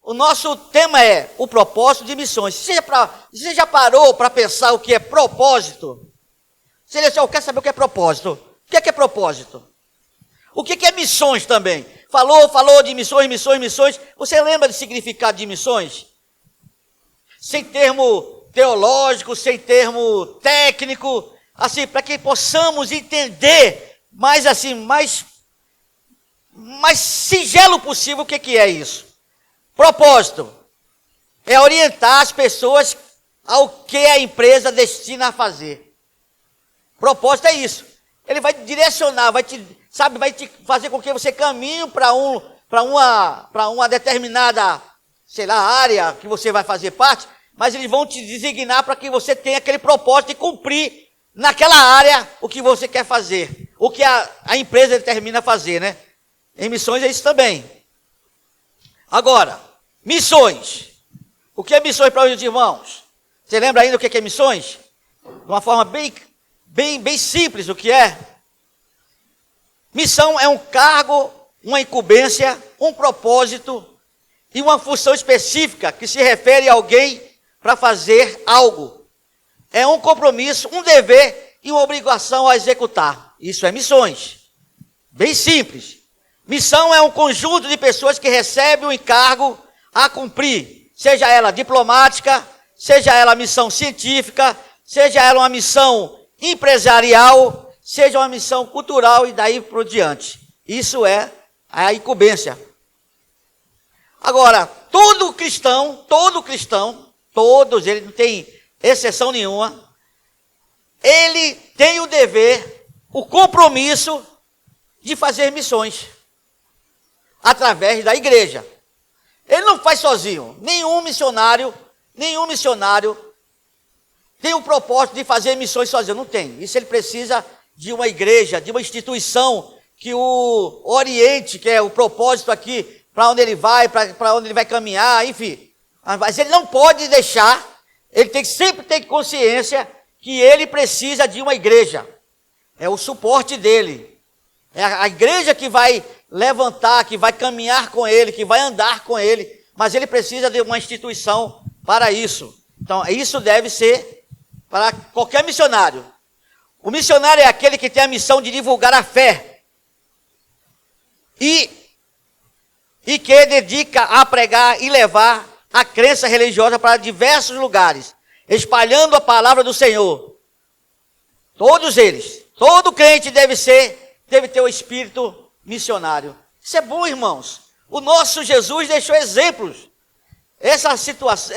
O nosso tema é o propósito de missões. Você já parou para pensar o que é propósito? Você quer saber o que é propósito? O que é propósito? O que é missões também? Falou de missões. Você lembra do significado de missões? Sem termo teológico, sem termo técnico, assim, para que possamos entender mais singelo possível o que é isso. Propósito é orientar as pessoas ao que a empresa destina a fazer. Propósito é isso. Ele vai te direcionar, vai te fazer com que você caminhe para uma determinada, área que você vai fazer parte, mas eles vão te designar para que você tenha aquele propósito de cumprir naquela área o que você quer fazer, o que a empresa determina fazer, né? Em missões é isso também. Agora, missões. O que é missões para os irmãos? Você lembra ainda o que é missões? De uma forma bem simples, o que é? Missão é um cargo, uma incumbência, um propósito e uma função específica que se refere a alguém para fazer algo. É um compromisso, um dever e uma obrigação a executar. Isso é missões. Bem simples. Missão é um conjunto de pessoas que recebem um encargo a cumprir, seja ela diplomática, seja ela missão científica, seja ela uma missão empresarial, seja uma missão cultural e daí por diante. Isso é a incumbência. Agora, todo cristão, todos, ele não tem exceção nenhuma, ele tem o dever, o compromisso de fazer missões através da igreja. Ele não faz sozinho. Nenhum missionário tem o propósito de fazer missões sozinho. Não tem. Isso ele precisa de uma igreja, de uma instituição que o oriente, que é o propósito aqui, para onde ele vai, para onde ele vai caminhar, enfim. Mas ele não pode deixar, ele sempre tem consciência que ele precisa de uma igreja. É o suporte dele. É a igreja que vai levantar, que vai caminhar com ele, que vai andar com ele, mas ele precisa de uma instituição para isso. Então, isso deve ser para qualquer missionário. O missionário é aquele que tem a missão de divulgar a fé e que dedica a pregar e levar a crença religiosa para diversos lugares, espalhando a palavra do Senhor. Todos eles, todo crente deve ter o espírito missionário. Isso é bom, irmãos. O nosso Jesus deixou exemplos. Essa situação,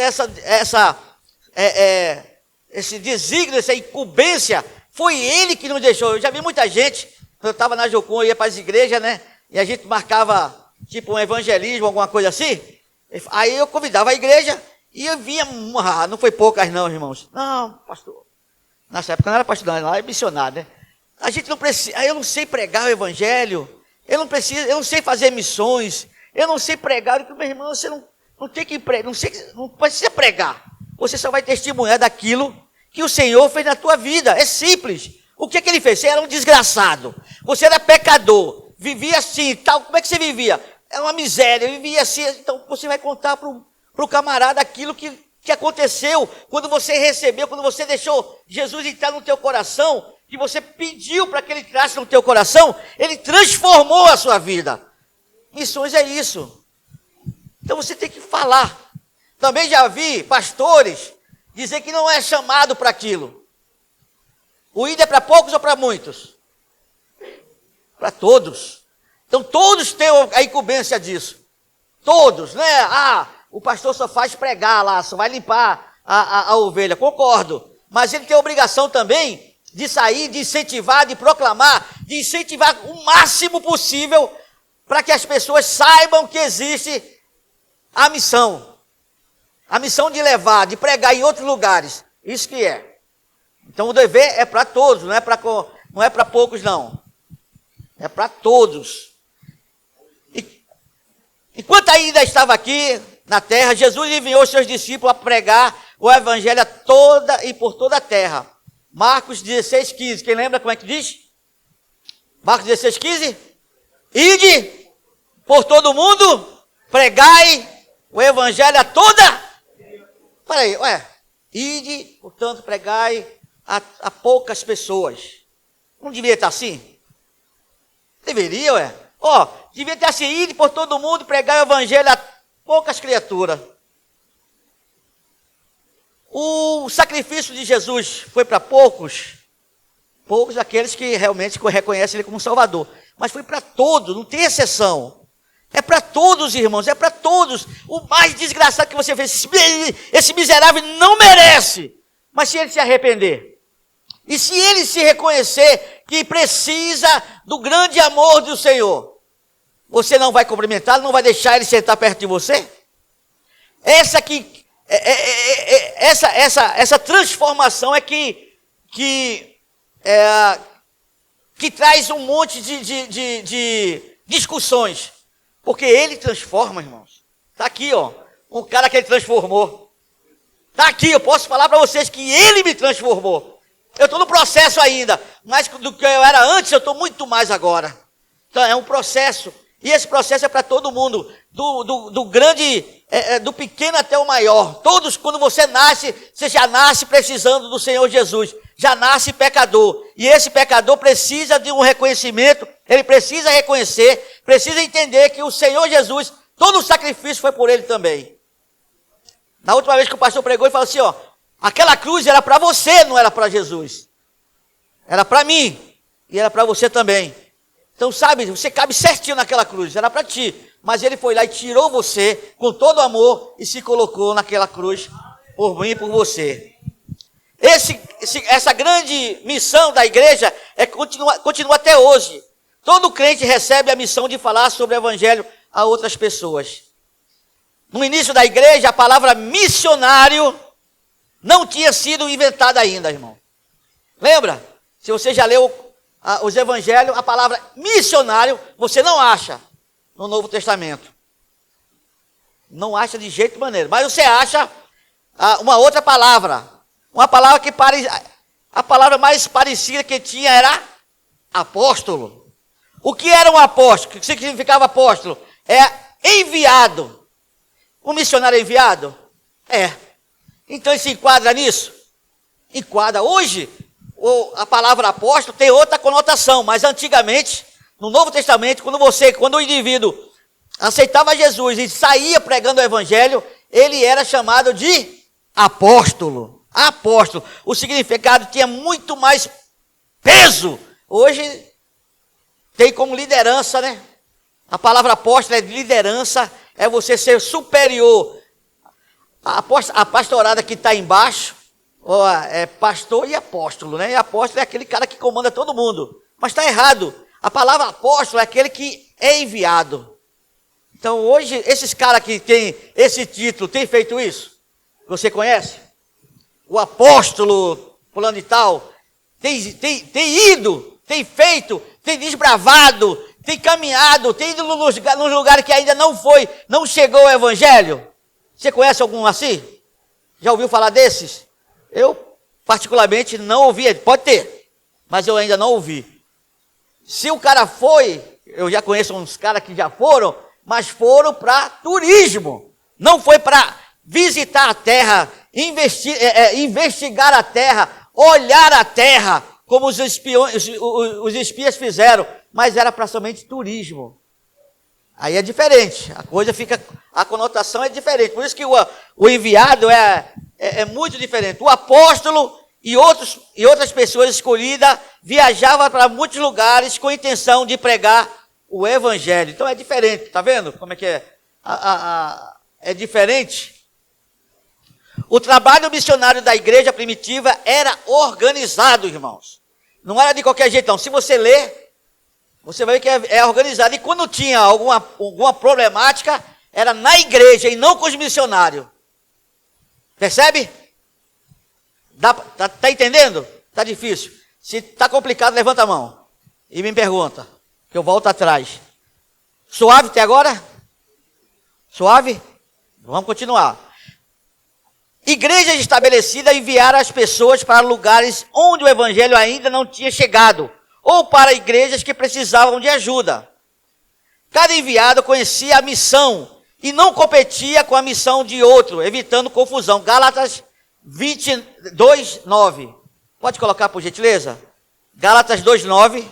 esse desígnio, essa incumbência, foi ele que nos deixou. Eu já vi muita gente, quando eu estava na Jocum, eu ia para as igrejas, né? E a gente marcava, tipo, um evangelismo, alguma coisa assim. Aí eu convidava a igreja e eu vinha, não foi poucas não, irmãos. Não, pastor. Nessa época não era pastor, não, lá é missionário, né? A gente não precisa, eu não sei pregar o evangelho, eu não sei fazer missões, eu não sei pregar. Meu irmão, você não tem que pregar, não precisa pregar. Você só vai testemunhar daquilo que o Senhor fez na tua vida. É simples. O que ele fez? Você era um desgraçado, você era pecador, vivia assim, tal. Como é que você vivia? Era uma miséria, vivia assim. Então você vai contar para o camarada aquilo que aconteceu quando você recebeu, quando você deixou Jesus entrar no teu coração, que você pediu para que ele entrasse no teu coração, ele transformou a sua vida. Missões é isso. Então você tem que falar. Também já vi pastores dizer que não é chamado para aquilo. O ID é para poucos ou para muitos? Para todos. Então todos têm a incumbência disso. Todos, né? O pastor só faz pregar lá, só vai limpar a ovelha. Concordo. Mas ele tem a obrigação também de sair, de incentivar, de proclamar, de incentivar o máximo possível para que as pessoas saibam que existe a missão. A missão de levar, de pregar em outros lugares. Isso que é. Então o dever é para todos, não é para poucos não. É para todos. Enquanto ainda estava aqui na terra, Jesus enviou seus discípulos a pregar o evangelho a toda e por toda a terra. Marcos 16:15. Quem lembra como é que diz? Marcos 16:15. Ide por todo mundo, pregai o evangelho a toda. Peraí, ide, portanto, pregai a poucas pessoas. Não devia estar assim? Deveria, devia ter assim, ide por todo mundo, pregai o evangelho a poucas criaturas. O sacrifício de Jesus foi para poucos aqueles que realmente reconhecem Ele como Salvador. Mas foi para todos, não tem exceção. É para todos, irmãos, é para todos. O mais desgraçado que você fez, esse miserável não merece. Mas se ele se arrepender, e se ele se reconhecer que precisa do grande amor do Senhor, você não vai cumprimentá-lo, não vai deixar ele sentar perto de você? Essa transformação é que traz um monte de discussões. Porque ele transforma, irmãos. Está aqui, um cara que ele transformou. Está aqui, eu posso falar para vocês que ele me transformou. Eu estou no processo ainda, mas do que eu era antes, eu estou muito mais agora. Então é um processo. E esse processo é para todo mundo, do grande, do pequeno até o maior. Todos, quando você nasce, você já nasce precisando do Senhor Jesus. Já nasce pecador. E esse pecador precisa de um reconhecimento. Ele precisa reconhecer, precisa entender que o Senhor Jesus, todo o sacrifício foi por ele também. Na última vez que o pastor pregou, ele falou assim, aquela cruz era para você, não era para Jesus. Era para mim e era para você também. Então, sabe, você cabe certinho naquela cruz, era para ti. Mas ele foi lá e tirou você com todo amor e se colocou naquela cruz por mim e por você. Essa grande missão da igreja continua até hoje. Todo crente recebe a missão de falar sobre o evangelho a outras pessoas. No início da igreja, a palavra missionário não tinha sido inventada ainda, irmão. Lembra? Se você já leu os evangelhos, a palavra missionário você não acha no Novo Testamento. Não acha de jeito maneiro. Mas você acha uma outra palavra. Uma palavra a palavra mais parecida que tinha era apóstolo. O que era um apóstolo? O que significava apóstolo? É enviado. Um missionário é enviado? É. Então ele se enquadra nisso? Enquadra. Hoje, a palavra apóstolo tem outra conotação, mas antigamente, no Novo Testamento, quando o indivíduo aceitava Jesus e saía pregando o evangelho, ele era chamado de apóstolo. Apóstolo. O significado tinha muito mais peso. Hoje tem como liderança, né? A palavra apóstolo é de liderança, é você ser superior. A pastorada que está embaixo, é pastor e apóstolo, né? E apóstolo é aquele cara que comanda todo mundo. Mas está errado. A palavra apóstolo é aquele que é enviado. Então hoje, esses caras que têm esse título, têm feito isso? Você conhece? O apóstolo fulano e tal, tem ido, tem feito, tem desbravado, tem caminhado, tem ido nos lugares que ainda não chegou o evangelho. Você conhece algum assim? Já ouviu falar desses? Eu, particularmente, não ouvi. Pode ter, mas eu ainda não ouvi. Se o cara foi, eu já conheço uns caras que já foram, mas foram para turismo. Não foi para visitar a terra, investigar a terra, olhar a terra, como os espias fizeram, mas era para somente turismo. Aí é diferente, a conotação é diferente. Por isso que o enviado é muito diferente. O apóstolo e outras pessoas escolhidas viajavam para muitos lugares com a intenção de pregar o evangelho. Então é diferente, tá vendo como é que é? É diferente. O trabalho missionário da igreja primitiva era organizado, irmãos. Não era de qualquer jeito, não. Se você ler, você vai ver que é organizado. E quando tinha alguma problemática, era na igreja e não com os missionários. Percebe? Tá entendendo? Tá difícil. Se tá complicado, levanta a mão e me pergunta, que eu volto atrás. Suave até agora? Suave? Vamos continuar. Igrejas estabelecidas enviaram as pessoas para lugares onde o evangelho ainda não tinha chegado, ou para igrejas que precisavam de ajuda. Cada enviado conhecia a missão e não competia com a missão de outro, evitando confusão. Gálatas 22, 9. Pode colocar, por gentileza? Gálatas 2, 9.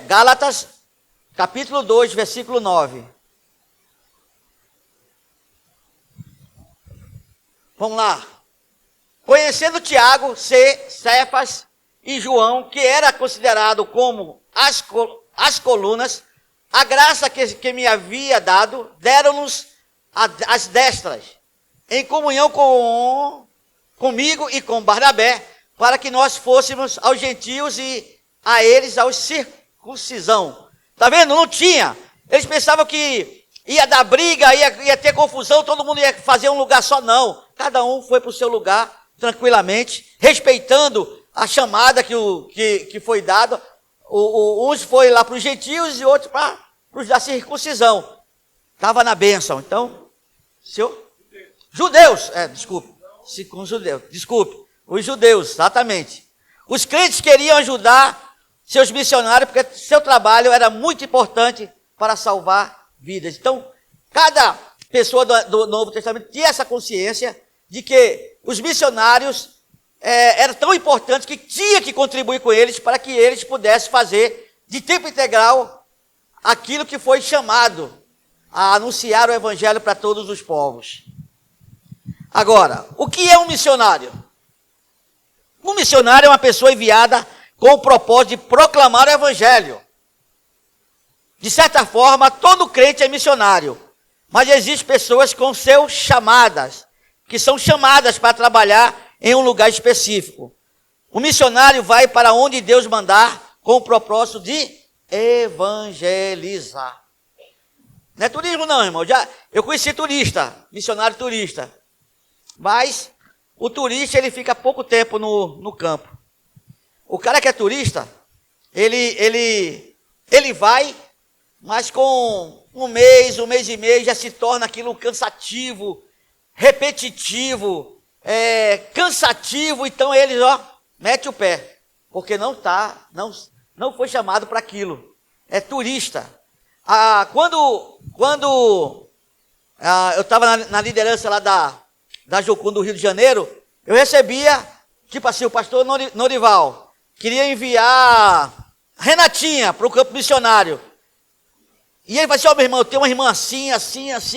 Gálatas, capítulo 2, versículo 9. Vamos lá. Conhecendo Tiago, Cefas e João, que era considerado como as colunas, a graça que me havia dado, deram-nos as destras, em comunhão comigo e com Barnabé, para que nós fôssemos aos gentios e a eles aos circuncisão. Tá vendo? Não tinha. Eles pensavam que ia dar briga, ia ter confusão, todo mundo ia fazer um lugar só. Não. Cada um foi para o seu lugar, tranquilamente, respeitando a chamada que foi dada. Uns foi lá para os gentios e outros para os da circuncisão. Estava na bênção. Então, judeus, desculpe. Desculpe. Os judeus, exatamente. Os crentes queriam ajudar seus missionários, porque seu trabalho era muito importante para salvar vidas. Então, cada pessoa do Novo Testamento tinha essa consciência de que os missionários eram tão importantes que tinha que contribuir com eles para que eles pudessem fazer de tempo integral aquilo que foi chamado a anunciar o evangelho para todos os povos. Agora, o que é um missionário? Um missionário é uma pessoa enviada com o propósito de proclamar o evangelho. De certa forma, todo crente é missionário, mas existem pessoas com seus chamadas, que são chamadas para trabalhar em um lugar específico. O missionário vai para onde Deus mandar com o propósito de evangelizar. Não é turismo não, irmão. Eu conheci turista, missionário turista. Mas o turista, ele fica pouco tempo no campo. O cara que é turista, ele vai, mas com um mês e meio, já se torna aquilo cansativo, repetitivo, cansativo. Então eles, mete o pé, porque não foi chamado para aquilo. É turista. Quando eu estava na liderança lá da Jocum do Rio de Janeiro, eu recebia, tipo assim, o pastor Norival queria enviar Renatinha para o campo missionário. E ele vai dizer, meu irmão, eu tenho uma irmã assim,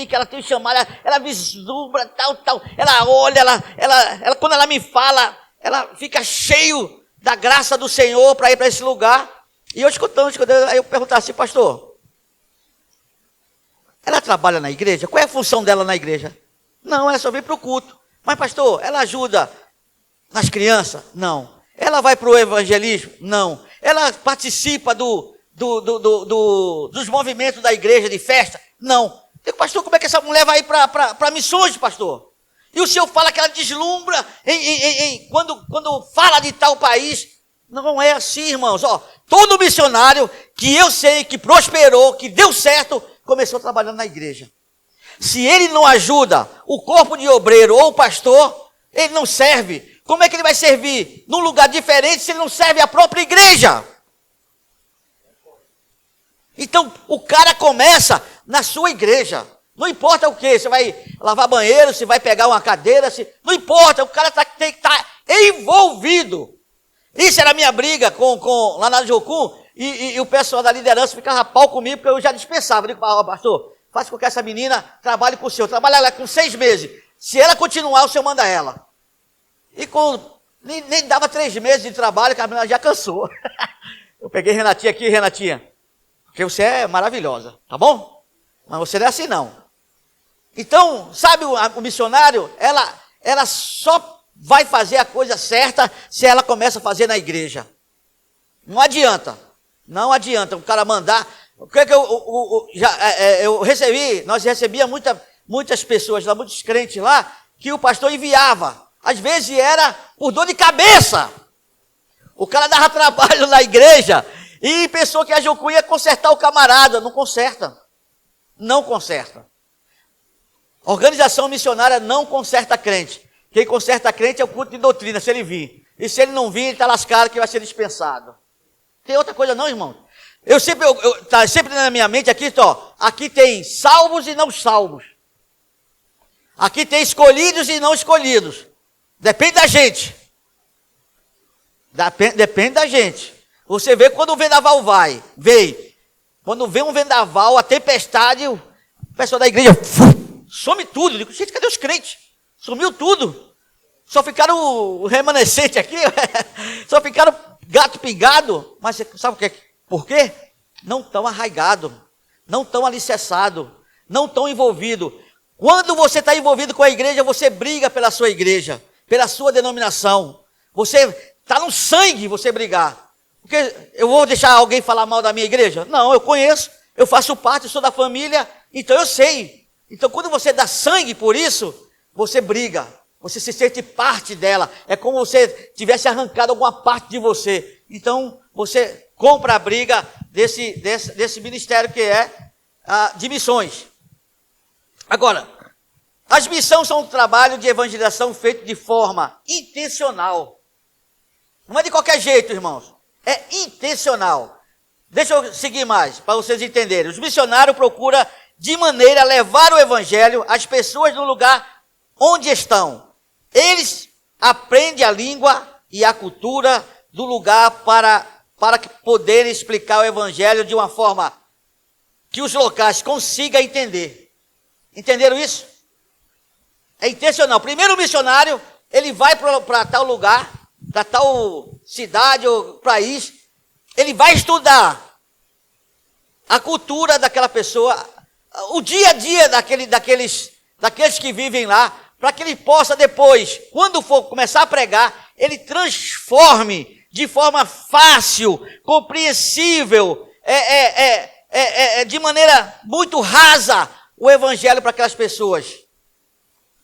que ela tem chamada, ela vislumbra, tal. Ela olha, ela quando ela me fala, ela fica cheio da graça do Senhor para ir para esse lugar. E eu escutando, aí eu perguntava assim, pastor, ela trabalha na igreja? Qual é a função dela na igreja? Não, ela só vem para o culto. Mas pastor, ela ajuda nas crianças? Não. Ela vai para o evangelismo? Não. Ela participa dos movimentos da igreja de festa? Não. Eu digo, pastor, como é que essa mulher vai para missões, pastor? E o senhor fala que ela deslumbra quando fala de tal país? Não é assim, irmãos. Todo missionário que eu sei que prosperou, que deu certo, começou trabalhando na igreja. Se ele não ajuda o corpo de obreiro ou o pastor, ele não serve. Como é que ele vai servir num lugar diferente se ele não serve a própria igreja? Então, o cara começa na sua igreja. Não importa o que, você vai lavar banheiro, se vai pegar uma cadeira, não importa, o cara tem que estar envolvido. Isso era a minha briga lá na Jocum, e o pessoal da liderança ficava pau comigo, porque eu já dispensava. Eu digo, pastor, faça com que essa menina trabalhe com o senhor. Trabalha ela com 6 meses. Se ela continuar, o senhor manda ela. E nem dava 3 meses de trabalho, que a menina já cansou. Eu peguei Renatinha aqui, Renatinha, porque você é maravilhosa, tá bom? Mas você não é assim não. Então, sabe o missionário, ela só vai fazer a coisa certa se ela começa a fazer na igreja. Não adianta o cara mandar. O que nós recebíamos muitas pessoas lá, muitos crentes lá, que o pastor enviava. Às vezes era por dor de cabeça. O cara dava trabalho na igreja e pensou que a Jocum ia consertar o camarada. Não conserta. Não conserta. A organização missionária não conserta crente. Quem conserta crente é o culto de doutrina, se ele vir. E se ele não vir, ele está lascado que vai ser dispensado. Tem outra coisa não, irmão. Tá sempre na minha mente aqui, ó, aqui tem salvos e não salvos. Aqui tem escolhidos e não escolhidos. Depende da gente. Depende da gente. Você vê quando o vendaval veio. Quando vem um vendaval, a tempestade, o pessoal da igreja some tudo. Eu digo, gente, cadê os crentes? Sumiu tudo. Só ficaram o remanescente aqui. Só ficaram gato pingado. Mas você sabe por quê? Não estão arraigados. Não estão alicerçados. Não estão envolvidos. Quando você está envolvido com a igreja, você briga pela sua igreja, pela sua denominação. Você está no sangue você brigar. Porque eu vou deixar alguém falar mal da minha igreja? Não, eu conheço, eu faço parte, eu sou da família, então eu sei. Então quando você dá sangue por isso, você briga, você se sente parte dela. É como se você tivesse arrancado alguma parte de você. Então você compra a briga desse ministério que é de missões. Agora, as missões são um trabalho de evangelização feito de forma intencional. Não é de qualquer jeito, irmãos. É intencional. Deixa eu seguir mais, para vocês entenderem. Os missionários procuram, de maneira a levar o evangelho às pessoas no lugar onde estão. Eles aprendem a língua e a cultura do lugar para poderem explicar o evangelho de uma forma que os locais consigam entender. Entenderam isso? É intencional. Primeiro o missionário, ele vai para tal lugar, para tal cidade ou país, ele vai estudar a cultura daquela pessoa, o dia a dia daqueles que vivem lá, para que ele possa depois, quando for começar a pregar, ele transforme de forma fácil, compreensível, de maneira muito rasa o evangelho para aquelas pessoas.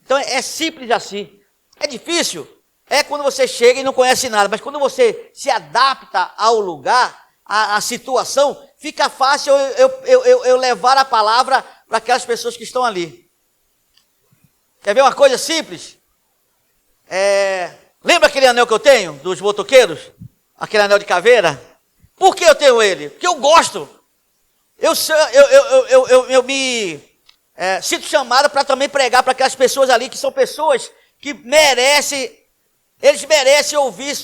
Então é simples assim. É difícil? É quando você chega e não conhece nada, mas quando você se adapta ao lugar, à situação, fica fácil eu levar a palavra para aquelas pessoas que estão ali. Quer ver uma coisa simples? Lembra aquele anel que eu tenho, dos motoqueiros? Aquele anel de caveira? Por que eu tenho ele? Porque eu gosto. Eu me sinto chamado para também pregar para aquelas pessoas ali, que são pessoas que eles merecem ouvir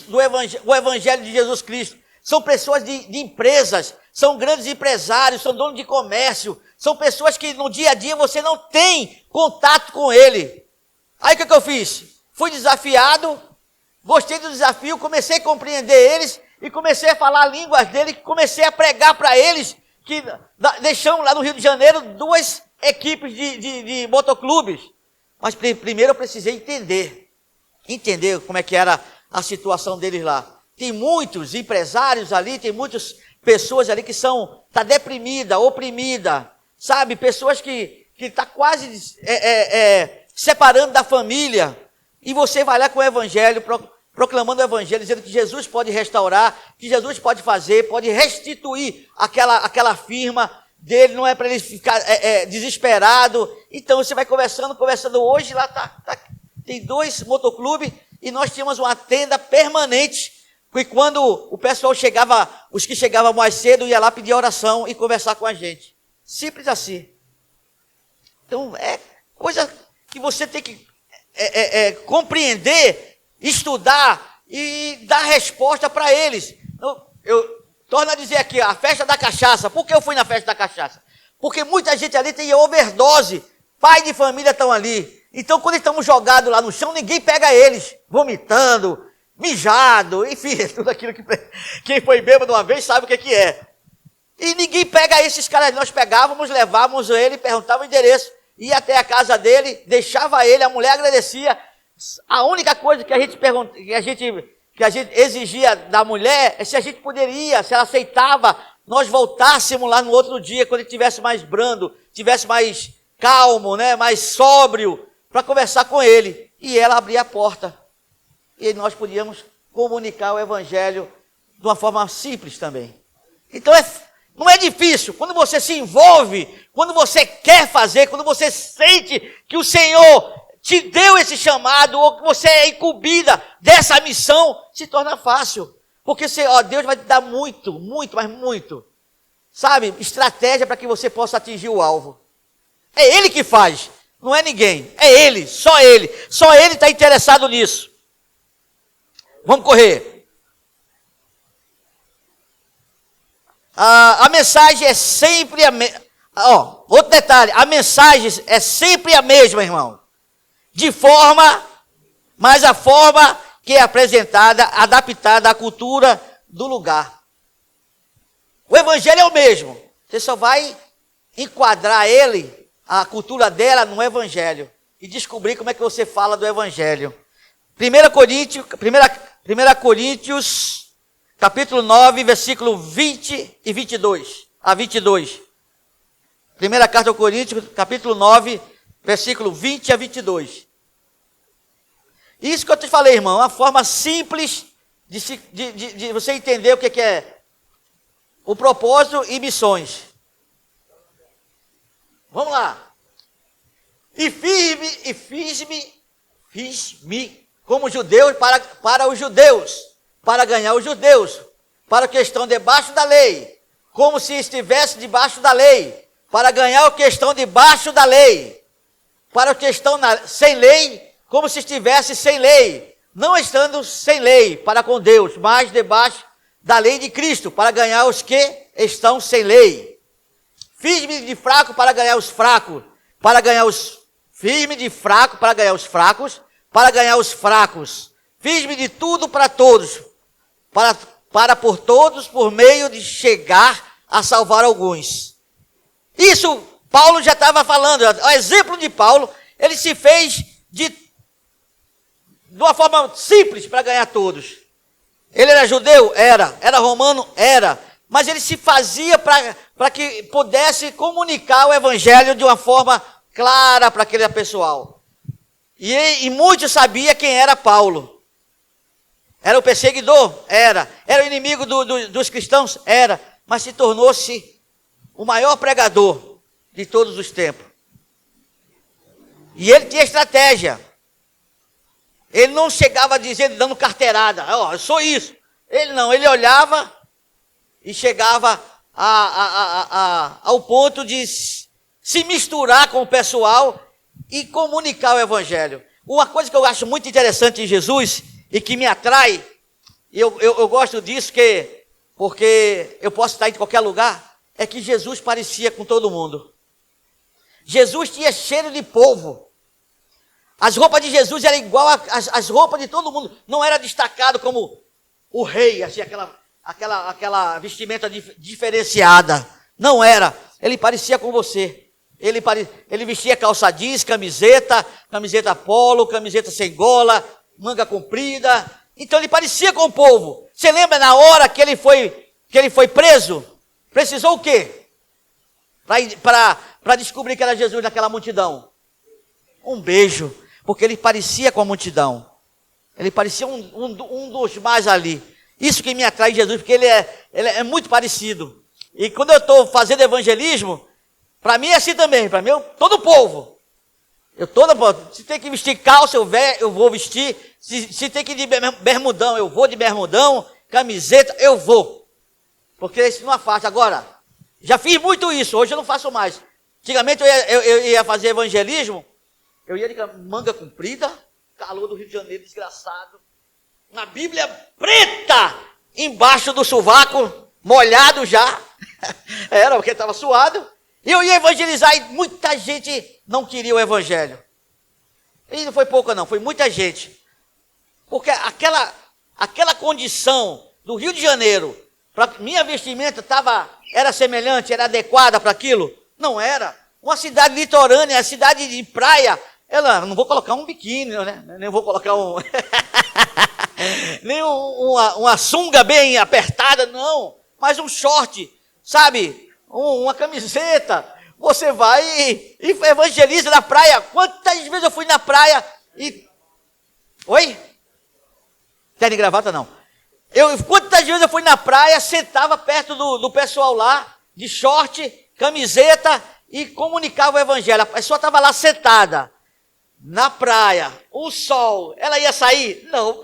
o evangelho de Jesus Cristo. São pessoas de empresas, são grandes empresários, são donos de comércio, são pessoas que no dia a dia você não tem contato com ele. Aí o que eu fiz? Fui desafiado, gostei do desafio, comecei a compreender eles e comecei a falar a língua dele, comecei a pregar para eles, que deixamos lá no Rio de Janeiro 2 equipes de motoclubes. Mas primeiro eu precisei entender como é que era a situação deles lá. Tem muitos empresários ali, tem muitas pessoas ali que tá deprimida, oprimida, sabe? Pessoas que tá quase separando da família. E você vai lá com o evangelho, proclamando o evangelho, dizendo que Jesus pode restaurar, que Jesus pode fazer, pode restituir aquela firma dele, não é para ele ficar desesperado. Então você vai conversando. Hoje lá tem 2 motoclubes e nós tínhamos uma tenda permanente. E quando o pessoal chegava, os que chegavam mais cedo, ia lá pedir oração e conversar com a gente. Simples assim. Então é coisa que você tem que compreender, estudar e dar resposta para eles. Eu torno a dizer aqui, a festa da cachaça. Por que eu fui na festa da cachaça? Porque muita gente ali tem overdose. Pai de família estão ali. Então, quando estamos jogados lá no chão, ninguém pega eles. Vomitando, mijado, enfim, tudo aquilo que quem foi bêbado uma vez sabe o que é. E ninguém pega esses caras. Nós pegávamos, levávamos ele, perguntava o endereço, ia até a casa dele, deixava ele, a mulher agradecia. A única coisa que a gente exigia da mulher é se a gente poderia, se ela aceitava, nós voltássemos lá no outro dia, quando ele estivesse mais brando, estivesse mais calmo, né, mais sóbrio, para conversar com ele. E ela abria a porta. E nós podíamos comunicar o evangelho de uma forma simples também. Então não é difícil. Quando você se envolve, quando você quer fazer, quando você sente que o Senhor te deu esse chamado, ou que você é incumbida dessa missão, se torna fácil. Porque Deus vai te dar muito, muito, mas muito. sabe, estratégia para que você possa atingir o alvo. É Ele que faz, não é ninguém. É Ele, só Ele. Só Ele está interessado nisso. Vamos correr. A mensagem é sempre a mesma. Outro detalhe, a mensagem é sempre a mesma, irmão. Mas a forma que é apresentada, adaptada à cultura do lugar. O evangelho é o mesmo. Você só vai enquadrar ele, a cultura dela, no evangelho. E descobrir como é que você fala do evangelho. 1 Coríntios, capítulo 9, versículo 20 e 22. A 22. Primeira carta aos Coríntios, capítulo 9, versículo 20 a 22. Isso que eu te falei, irmão, uma forma simples de você entender o que é o propósito e missões. Vamos lá. E fiz-me como judeu para os judeus, para ganhar os judeus, para a questão debaixo da lei, como se estivesse debaixo da lei, para ganhar o que estão debaixo da lei, para o que estão sem lei, como se estivesse sem lei, não estando sem lei para com Deus, mas debaixo da lei de Cristo, para ganhar os que estão sem lei. Fiz-me de fraco para ganhar os fracos, fiz-me de fraco para ganhar os fracos, para ganhar os fracos. Fiz-me de tudo para todos, para por todos, por meio de chegar a salvar alguns. Isso Paulo já estava falando. O exemplo de Paulo, ele se fez de uma forma simples para ganhar todos. Ele era judeu? Era romano? Era. Mas ele se fazia para que pudesse comunicar o evangelho de uma forma clara para aquele pessoal. E muitos sabiam quem era Paulo. Era o perseguidor? Era. Era o inimigo dos cristãos? Era. Mas se tornou-se o maior pregador de todos os tempos. E ele tinha estratégia. Ele não chegava dizendo, dando carteirada, eu sou isso. Ele não, ele olhava e chegava ao ponto de se misturar com o pessoal e comunicar o evangelho. Uma coisa que eu acho muito interessante em Jesus e que me atrai, eu gosto disso, porque eu posso estar em qualquer lugar, é que Jesus parecia com todo mundo. Jesus tinha cheiro de povo. As roupas de Jesus eram igual às roupas de todo mundo. Não era destacado como o rei, assim, aquela vestimenta diferenciada. Não era. Ele parecia com você. Ele vestia calça jeans, camiseta polo, camiseta sem gola, manga comprida. Então ele parecia com o povo. Você lembra na hora que ele foi preso? Precisou o quê? Para descobrir que era Jesus naquela multidão. Um beijo. Porque ele parecia com a multidão. Ele parecia um dos mais ali. Isso que me atrai em Jesus, porque ele é muito parecido. E quando eu estou fazendo evangelismo, para mim é assim também. Para mim, todo o povo. Se tem que vestir calça, eu vou vestir. Se tem que ir de bermudão, eu vou de bermudão. Camiseta, eu vou. Porque isso não afasta. Agora, já fiz muito isso, hoje eu não faço mais. Antigamente eu ia fazer evangelismo. Eu ia de manga comprida, calor do Rio de Janeiro, desgraçado. Uma Bíblia preta embaixo do sovaco, molhado já. Era porque estava suado. E eu ia evangelizar e muita gente não queria o evangelho. E não foi pouca não, foi muita gente. Porque aquela condição do Rio de Janeiro, minha vestimenta era semelhante, era adequada para aquilo? Não era. Uma cidade litorânea, cidade de praia. Não vou colocar um biquíni, né? Nem vou colocar nem uma sunga bem apertada, não. Mas um short, sabe? Uma camiseta. Você vai e evangeliza na praia. Quantas vezes eu fui na praia e... Oi? Terno e gravata, não. Quantas vezes eu fui na praia, sentava perto do pessoal lá, de short, camiseta, e comunicava o evangelho. A pessoa estava lá sentada. Na praia, o sol, ela ia sair? Não.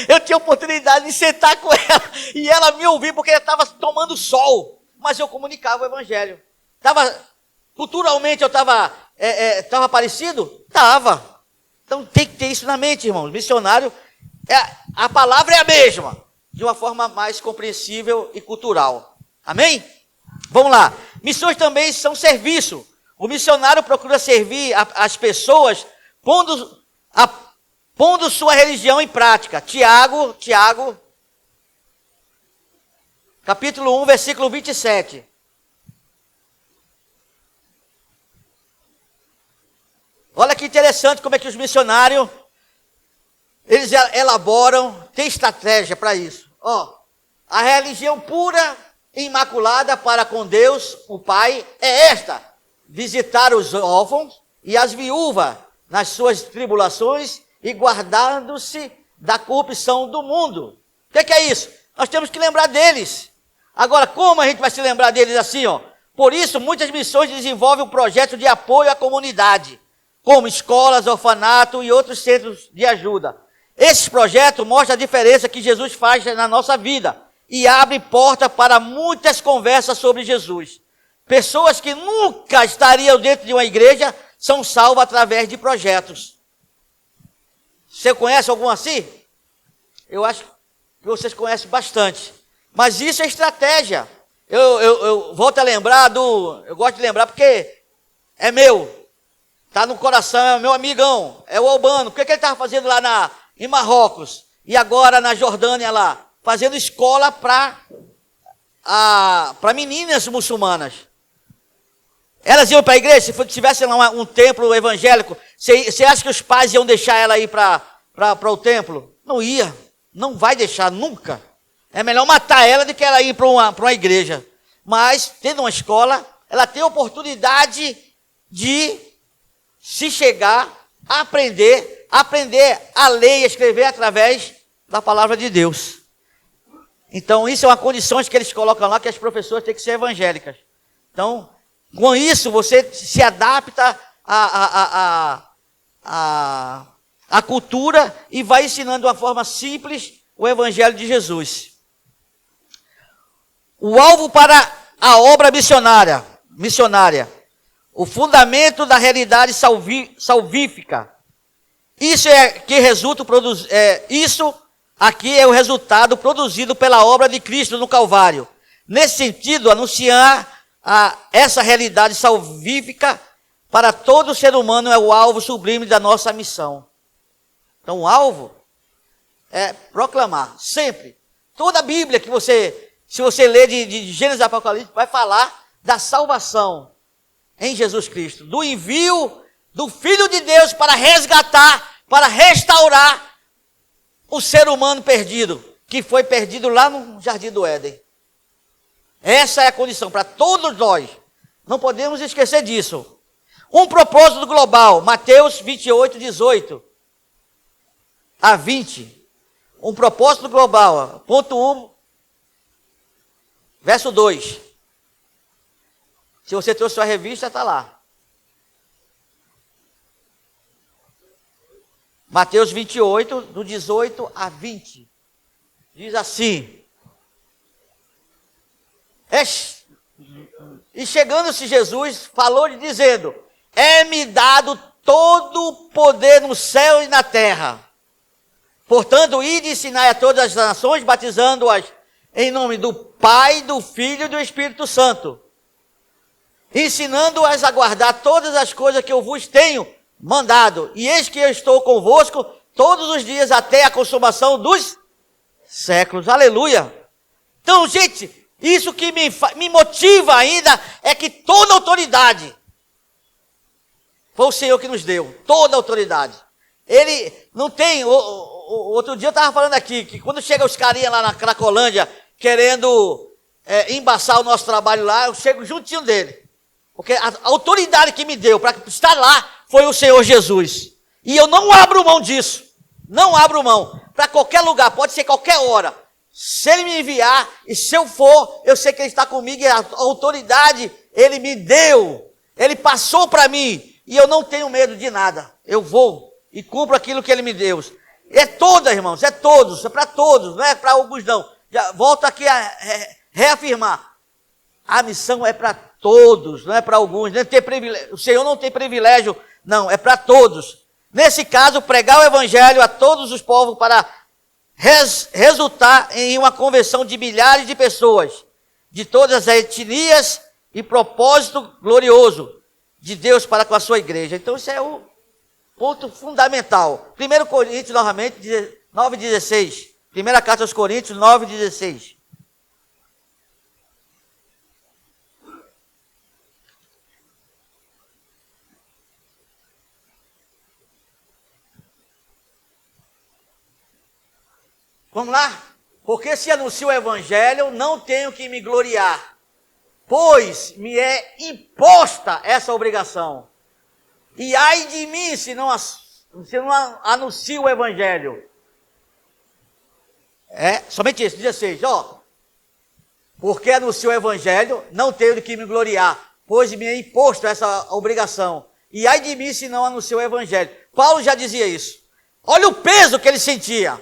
Eu tinha oportunidade de sentar com ela e ela me ouvir porque ela estava tomando sol. mas eu comunicava o evangelho. Culturalmente eu estava parecido? Estava. Então tem que ter isso na mente, irmãos. Missionário, a palavra é a mesma, de uma forma mais compreensível e cultural. Amém? Vamos lá. Missões também são serviço. O missionário procura servir as pessoas pondo sua religião em prática. Tiago, capítulo 1, versículo 27. Olha que interessante como é que os missionários, eles elaboram, tem estratégia para isso. A religião pura e imaculada para com Deus, o Pai, é esta: visitar os órfãos e as viúvas nas suas tribulações e guardando-se da corrupção do mundo. O que é isso? Nós temos que lembrar deles. Agora, como a gente vai se lembrar deles assim, Por isso, muitas missões desenvolvem um projeto de apoio à comunidade, como escolas, orfanato e outros centros de ajuda. Esses projetos mostram a diferença que Jesus faz na nossa vida e abre porta para muitas conversas sobre Jesus. Pessoas que nunca estariam dentro de uma igreja são salvas através de projetos. Você conhece algum assim? Eu acho que vocês conhecem bastante. Mas isso é estratégia. Eu volto a lembrar eu gosto de lembrar porque é meu. Está no coração, é o meu amigão, é o Albano. O que ele estava fazendo lá em Marrocos? E agora na Jordânia lá? Fazendo escola para meninas muçulmanas. Elas iam para a igreja, se tivesse lá um templo evangélico, você acha que os pais iam deixar ela ir para o templo? Não ia, não vai deixar nunca. É melhor matar ela do que ela ir para uma igreja. Mas, tendo uma escola, ela tem a oportunidade de se chegar, aprender a ler e escrever através da palavra de Deus. Então, isso é uma condição que eles colocam lá, que as professoras têm que ser evangélicas. Então, com isso, você se adapta à cultura e vai ensinando de uma forma simples o evangelho de Jesus. O alvo para a obra missionária. O fundamento da realidade salvífica. Isso aqui é o resultado produzido pela obra de Cristo no Calvário. Nesse sentido, anunciar essa realidade salvífica para todo ser humano é o alvo sublime da nossa missão. Então, o alvo é proclamar, sempre. Toda a Bíblia que se você ler de Gênesis a Apocalipse, vai falar da salvação em Jesus Cristo, do envio do Filho de Deus para resgatar, para restaurar o ser humano perdido, que foi perdido lá no Jardim do Éden. Essa é a condição para todos nós. Não podemos esquecer disso. Um propósito global, Mateus 28, 18 a 20. Um propósito global, ponto 1, verso 2. Se você trouxe sua revista, está lá. Mateus 28, do 18 a 20. Diz assim: E chegando-se Jesus, falou-lhe dizendo: É-me dado todo o poder no céu e na terra. Portanto, ide e ensinai a todas as nações, batizando-as em nome do Pai, do Filho e do Espírito Santo, ensinando-as a guardar todas as coisas que eu vos tenho mandado. E eis que eu estou convosco todos os dias até a consumação dos séculos. Aleluia! Então, gente, isso que me motiva ainda é que toda autoridade foi o Senhor que nos deu. Toda autoridade. Ele não tem... Outro dia eu estava falando aqui, que quando chega os carinhas lá na Cracolândia, querendo embaçar o nosso trabalho lá, eu chego juntinho dele. Porque a autoridade que me deu para estar lá foi o Senhor Jesus. E eu não abro mão disso. Não abro mão. Para qualquer lugar, pode ser qualquer hora. Se Ele me enviar, e se eu for, eu sei que Ele está comigo, e a autoridade Ele me deu. Ele passou para mim, e eu não tenho medo de nada. Eu vou e cumpro aquilo que Ele me deu. É todas, irmãos, é todos, é para todos, não é para alguns não. Já volto aqui a reafirmar. A missão é para todos, não é para alguns. Não tem privilégio, o Senhor não tem privilégio, não, é para todos. Nesse caso, pregar o evangelho a todos os povos para resultar em uma conversão de milhares de pessoas, de todas as etnias e propósito glorioso de Deus para com a sua igreja. Então, isso é o ponto fundamental. 1 Coríntios, novamente, 9,16. Primeira carta aos Coríntios, 9,16. Vamos lá? Porque se anuncio o evangelho, não tenho que me gloriar, pois me é imposta essa obrigação. E ai de mim se não anuncio o evangelho. É, somente isso, 16, ó. Porque anuncio o evangelho, não tenho que me gloriar, pois me é imposto essa obrigação. E ai de mim se não anuncio o evangelho. Paulo já dizia isso. Olha o peso que ele sentia.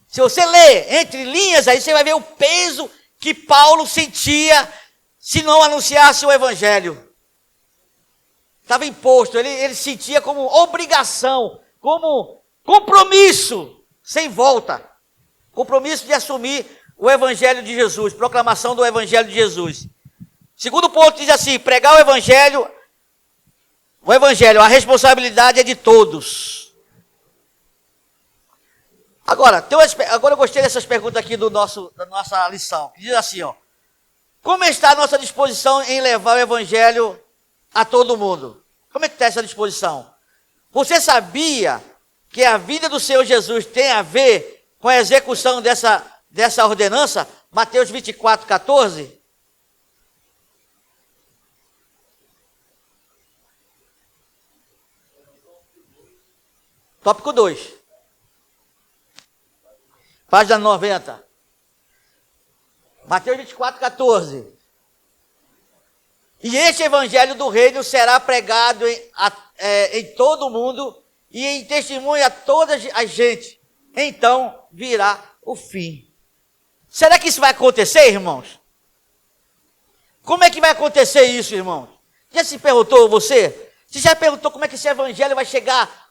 Se você ler entre linhas aí, você vai ver o peso que Paulo sentia se não anunciasse o evangelho. Estava imposto, ele sentia como obrigação, como compromisso, sem volta. Compromisso de assumir o evangelho de Jesus, proclamação do evangelho de Jesus. Segundo ponto diz assim, pregar o evangelho, a responsabilidade é de todos. Agora eu gostei dessas perguntas aqui da nossa lição. Diz assim, ó. Como está a nossa disposição em levar o evangelho a todo mundo? Como é que está essa disposição? Você sabia que a vinda do Senhor Jesus tem a ver com a execução dessa ordenança? Mateus 24, 14. Tópico 2. Página 90. Mateus 24, 14. E este evangelho do reino será pregado em todo o mundo e em testemunho a toda a gente. Então virá o fim. Será que isso vai acontecer, irmãos? Como é que vai acontecer isso, irmãos? Já se perguntou você? Você já perguntou como é que esse evangelho vai chegar?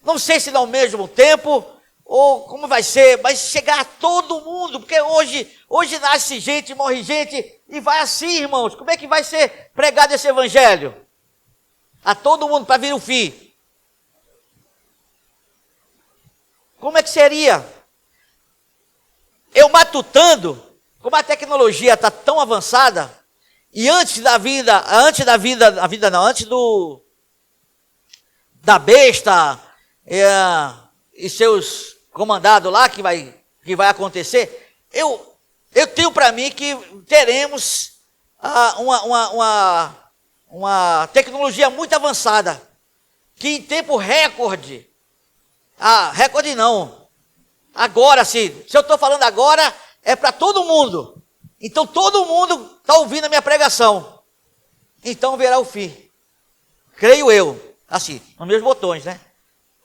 Não sei se ao mesmo tempo, ou como vai ser, mas chegar a todo mundo, porque hoje nasce gente, morre gente, e vai assim, irmãos. Como é que vai ser pregado esse evangelho? A todo mundo, para vir o fim. Como é que seria? Eu matutando, como a tecnologia está tão avançada, e antes da besta, e seus comandados lá, que vai acontecer, eu tenho para mim que teremos uma tecnologia muito avançada, que em tempo recorde, recorde não, agora sim, se eu estou falando agora, é para todo mundo, então todo mundo está ouvindo a minha pregação, então verá o fim, creio eu, assim, nos meus botões, né?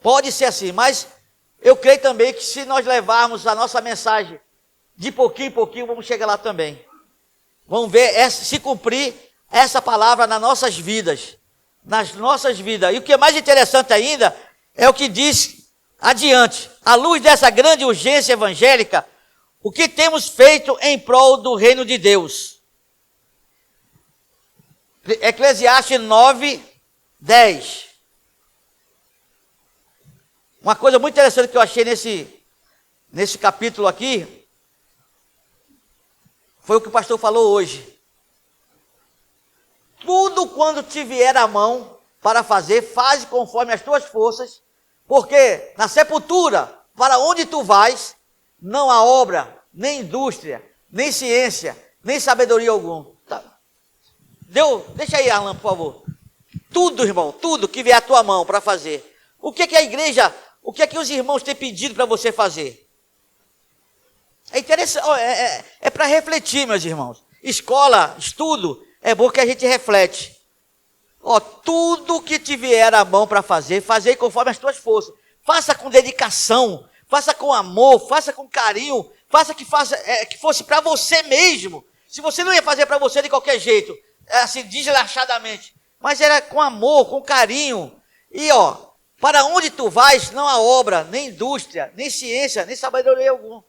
Pode ser assim, mas eu creio também que se nós levarmos a nossa mensagem de pouquinho em pouquinho, vamos chegar lá também. Vamos ver se cumprir essa palavra nas nossas vidas. E o que é mais interessante ainda é o que diz adiante. À luz dessa grande urgência evangélica, o que temos feito em prol do reino de Deus? Eclesiastes 9, 10. Uma coisa muito interessante que eu achei nesse capítulo aqui, foi o que o pastor falou hoje. Tudo quando te vier à mão para fazer, faze conforme as tuas forças, porque na sepultura, para onde tu vais, não há obra, nem indústria, nem ciência, nem sabedoria algum. Tá. Deixa aí, Arlan, por favor. Tudo, irmão, tudo que vier à tua mão para fazer. O que a igreja... O que é que os irmãos têm pedido para você fazer? É interessante, é para refletir, meus irmãos. Escola, estudo, é bom que a gente reflete. Tudo que te vier à mão para fazer, fazer conforme as tuas forças. Faça com dedicação, faça com amor, faça com carinho, faça que fosse para você mesmo. Se você não ia fazer para você de qualquer jeito, assim, deslachadamente, mas era com amor, com carinho. E para onde tu vais, não há obra, nem indústria, nem ciência, nem sabedoria algum.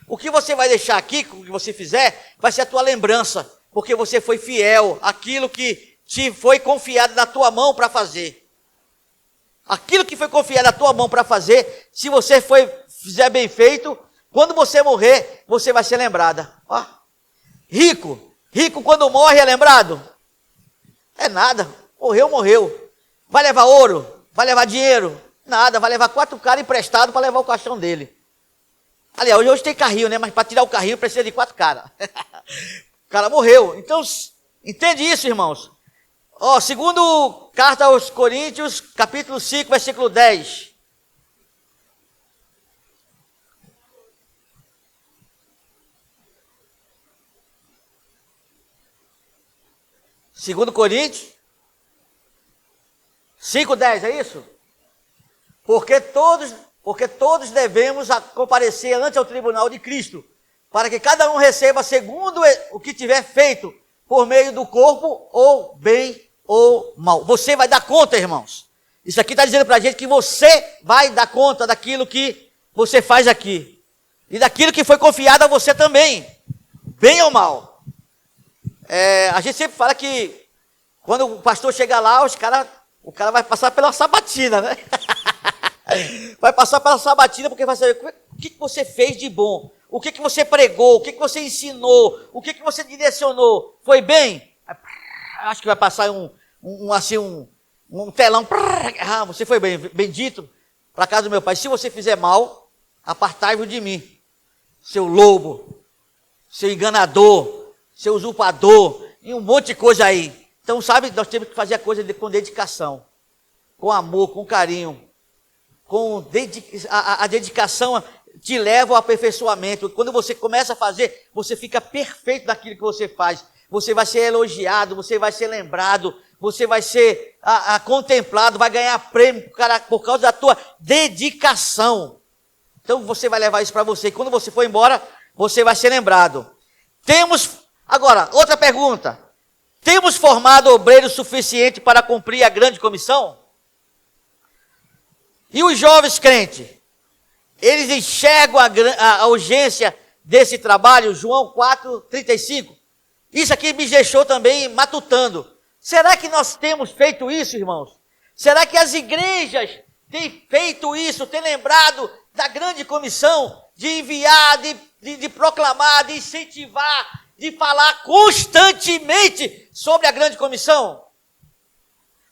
O que você vai deixar aqui, o que você fizer, vai ser a tua lembrança, porque você foi fiel àquilo que te foi confiado na tua mão para fazer. Aquilo que foi confiado na tua mão para fazer, se você fizer bem feito, quando você morrer, você vai ser lembrada. Rico quando morre é lembrado? É nada, morreu. Vai levar ouro? Vai levar dinheiro? Nada, vai levar 4 caras emprestados para levar o caixão dele. Aliás, hoje tem carrinho, né? Mas para tirar o carrinho precisa de 4 caras. O cara morreu. Então, entende isso, irmãos? Segundo carta aos Coríntios, capítulo 5, versículo 10. Segundo Coríntios 5:10, é isso? Porque todos devemos comparecer ante o tribunal de Cristo, para que cada um receba segundo o que tiver feito, por meio do corpo, ou bem ou mal. Você vai dar conta, irmãos. Isso aqui está dizendo para a gente que você vai dar conta daquilo que você faz aqui. E daquilo que foi confiado a você também, bem ou mal. A gente sempre fala que quando o pastor chega lá, o cara vai passar pela sabatina, né? Vai passar pela sabatina porque vai saber o que você fez de bom, o que você pregou, o que você ensinou, o que você direcionou. Foi bem? Acho que vai passar um telão. Você foi bem, bendito para a casa do meu pai. Se você fizer mal, apartai-vos de mim, seu lobo, seu enganador, seu usurpador, e um monte de coisa aí. Então, sabe, nós temos que fazer a coisa com dedicação, com amor, com carinho, a dedicação te leva ao aperfeiçoamento. Quando você começa a fazer, você fica perfeito naquilo que você faz. Você vai ser elogiado, você vai ser lembrado, você vai ser contemplado, vai ganhar prêmio por causa da tua dedicação. Então, você vai levar isso para você. E quando você for embora, você vai ser lembrado. Agora, outra pergunta. Temos formado obreiros suficiente para cumprir a grande comissão? E os jovens crentes? Eles enxergam a urgência desse trabalho? João 4:35. Isso aqui me deixou também matutando. Será que nós temos feito isso, irmãos? Será que as igrejas têm feito isso, têm lembrado da grande comissão de enviar, de proclamar, de incentivar, de falar constantemente sobre a grande comissão?